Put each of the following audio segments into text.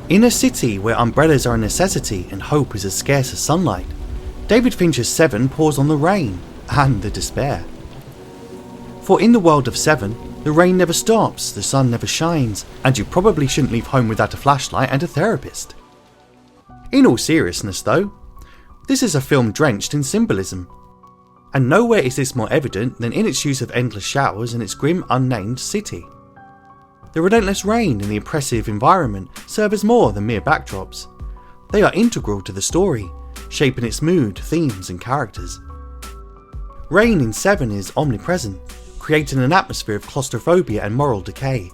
In a city where umbrellas are a necessity and hope is as scarce as sunlight, David Fincher's Se7en pours on the rain and the despair. For in the world of Se7en, the rain never stops, the sun never shines, and you probably shouldn't leave home without a flashlight and a therapist. In all seriousness though, this is a film drenched in symbolism. And nowhere is this more evident than in its use of endless showers and its grim unnamed city. The relentless rain and the oppressive environment serve as more than mere backdrops. They are integral to the story, shaping its mood, themes and characters. Rain in Se7en is omnipresent, creating an atmosphere of claustrophobia and moral decay.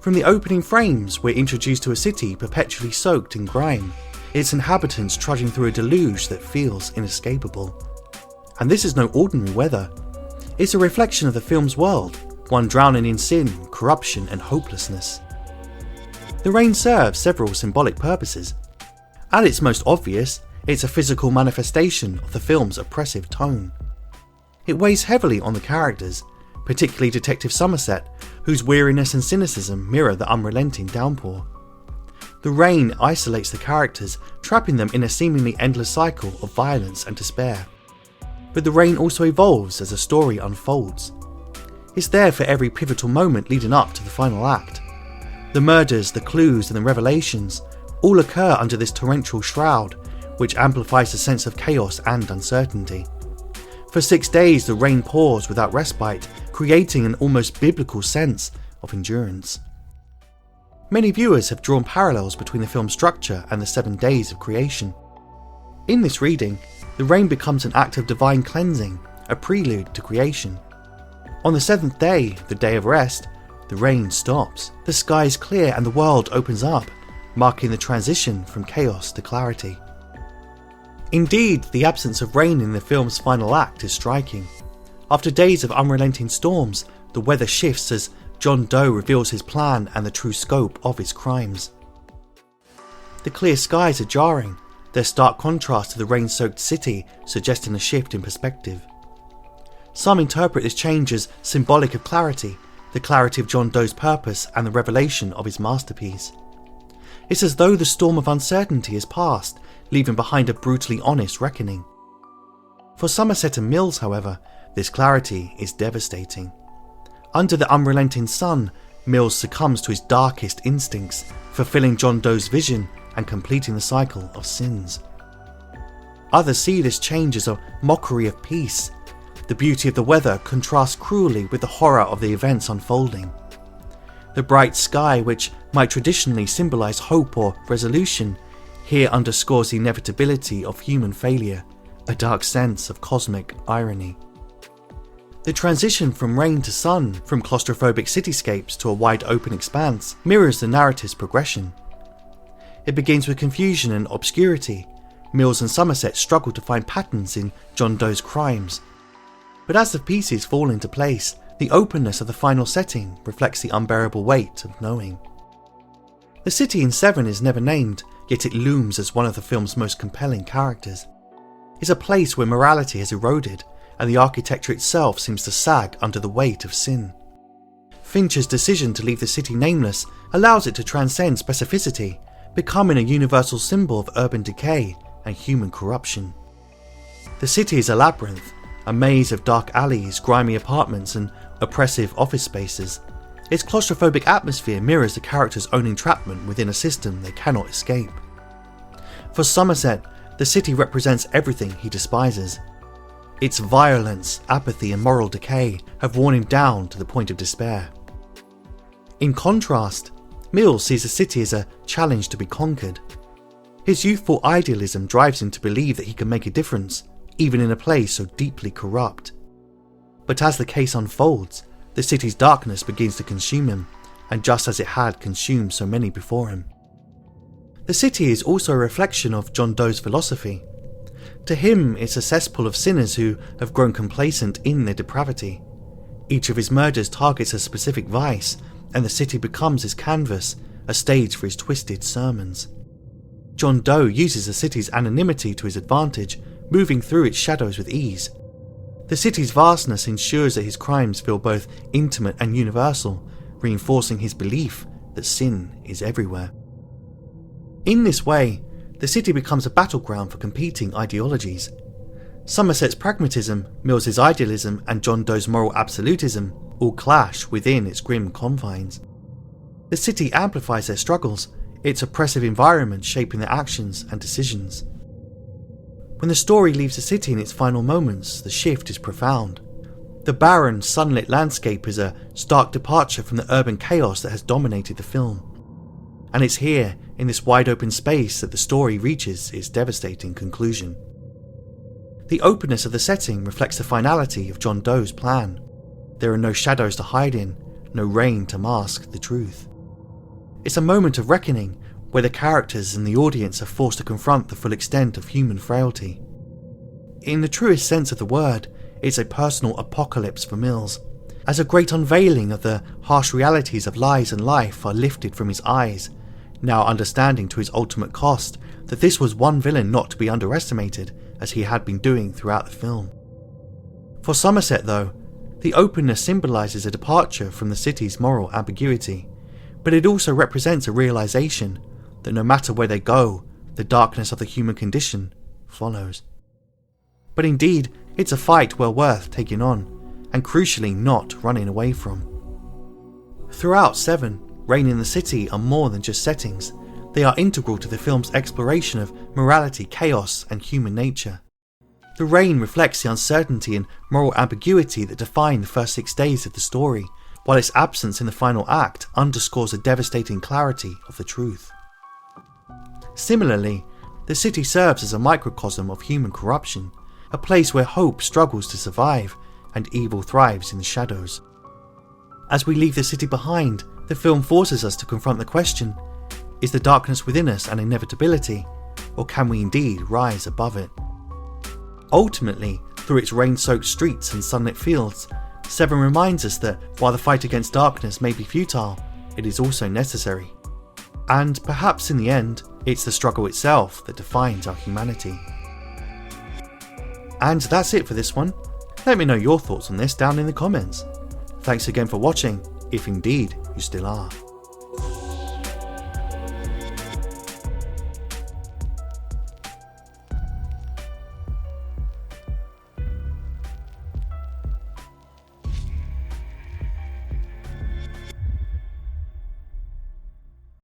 From the opening frames, we're introduced to a city perpetually soaked in grime, its inhabitants trudging through a deluge that feels inescapable. And this is no ordinary weather. It's a reflection of the film's world, one drowning in sin, corruption and hopelessness. The rain serves several symbolic purposes. At its most obvious, it's a physical manifestation of the film's oppressive tone. It weighs heavily on the characters, particularly Detective Somerset, whose weariness and cynicism mirror the unrelenting downpour. The rain isolates the characters, trapping them in a seemingly endless cycle of violence and despair. But the rain also evolves as the story unfolds. It's there for every pivotal moment leading up to the final act. The murders, the clues and the revelations all occur under this torrential shroud, which amplifies the sense of chaos and uncertainty. For 6 days the rain pours without respite, creating an almost biblical sense of endurance. Many viewers have drawn parallels between the film's structure and the 7 days of creation. In this reading, the rain becomes an act of divine cleansing, a prelude to creation. On the 7th day, the day of rest, the rain stops, the sky is clear and the world opens up, marking the transition from chaos to clarity. Indeed, the absence of rain in the film's final act is striking. After days of unrelenting storms, the weather shifts as John Doe reveals his plan and the true scope of his crimes. The clear skies are jarring, their stark contrast to the rain-soaked city suggesting a shift in perspective. Some interpret this change as symbolic of clarity, the clarity of John Doe's purpose and the revelation of his masterpiece. It's as though the storm of uncertainty is past, leaving behind a brutally honest reckoning. For Somerset and Mills, however, this clarity is devastating. Under the unrelenting sun, Mills succumbs to his darkest instincts, fulfilling John Doe's vision and completing the cycle of sins. Others see this change as a mockery of peace. The beauty of the weather contrasts cruelly with the horror of the events unfolding. The bright sky, which might traditionally symbolize hope or resolution, here underscores the inevitability of human failure, a dark sense of cosmic irony. The transition from rain to sun, from claustrophobic cityscapes to a wide open expanse, mirrors the narrative's progression. It begins with confusion and obscurity. Mills and Somerset struggle to find patterns in John Doe's crimes. But as the pieces fall into place, the openness of the final setting reflects the unbearable weight of knowing. The city in Se7en is never named, yet it looms as one of the film's most compelling characters. It's a place where morality has eroded, and the architecture itself seems to sag under the weight of sin. Fincher's decision to leave the city nameless allows it to transcend specificity, becoming a universal symbol of urban decay and human corruption. The city is a labyrinth, a maze of dark alleys, grimy apartments and oppressive office spaces. Its claustrophobic atmosphere mirrors the characters' own entrapment within a system they cannot escape. For Somerset, the city represents everything he despises. Its violence, apathy and moral decay have worn him down to the point of despair. In contrast, Mills sees the city as a challenge to be conquered. His youthful idealism drives him to believe that he can make a difference, even in a place so deeply corrupt. But as the case unfolds, the city's darkness begins to consume him, and just as it had consumed so many before him. The city is also a reflection of John Doe's philosophy. To him, it's a cesspool of sinners who have grown complacent in their depravity. Each of his murders targets a specific vice, and the city becomes his canvas, a stage for his twisted sermons. John Doe uses the city's anonymity to his advantage, moving through its shadows with ease. The city's vastness ensures that his crimes feel both intimate and universal, reinforcing his belief that sin is everywhere. In this way, the city becomes a battleground for competing ideologies. Somerset's pragmatism, Mills's idealism, and John Doe's moral absolutism all clash within its grim confines. The city amplifies their struggles, its oppressive environment shaping their actions and decisions. When the story leaves the city in its final moments, the shift is profound. The barren, sunlit landscape is a stark departure from the urban chaos that has dominated the film. And it's here, in this wide open space, that the story reaches its devastating conclusion. The openness of the setting reflects the finality of John Doe's plan. There are no shadows to hide in, no rain to mask the truth. It's a moment of reckoning, where the characters and the audience are forced to confront the full extent of human frailty. In the truest sense of the word, it's a personal apocalypse for Mills, as a great unveiling of the harsh realities of lies and life are lifted from his eyes, now understanding to his ultimate cost that this was one villain not to be underestimated, as he had been doing throughout the film. For Somerset, though, the openness symbolises a departure from the city's moral ambiguity, but it also represents a realisation that no matter where they go, the darkness of the human condition follows. But indeed, it's a fight well worth taking on, and crucially not running away from. Throughout Se7en, Rain and the city are more than just settings, they are integral to the film's exploration of morality, chaos, and human nature. The rain reflects the uncertainty and moral ambiguity that define the first 6 days of the story, while its absence in the final act underscores the devastating clarity of the truth. Similarly, the city serves as a microcosm of human corruption, a place where hope struggles to survive and evil thrives in the shadows. As we leave the city behind, the film forces us to confront the question, is the darkness within us an inevitability, or can we indeed rise above it? Ultimately, through its rain-soaked streets and sunlit fields, Se7en reminds us that while the fight against darkness may be futile, it is also necessary. And perhaps in the end, it's the struggle itself that defines our humanity. And that's it for this one. Let me know your thoughts on this down in the comments. Thanks again for watching, if indeed you still are.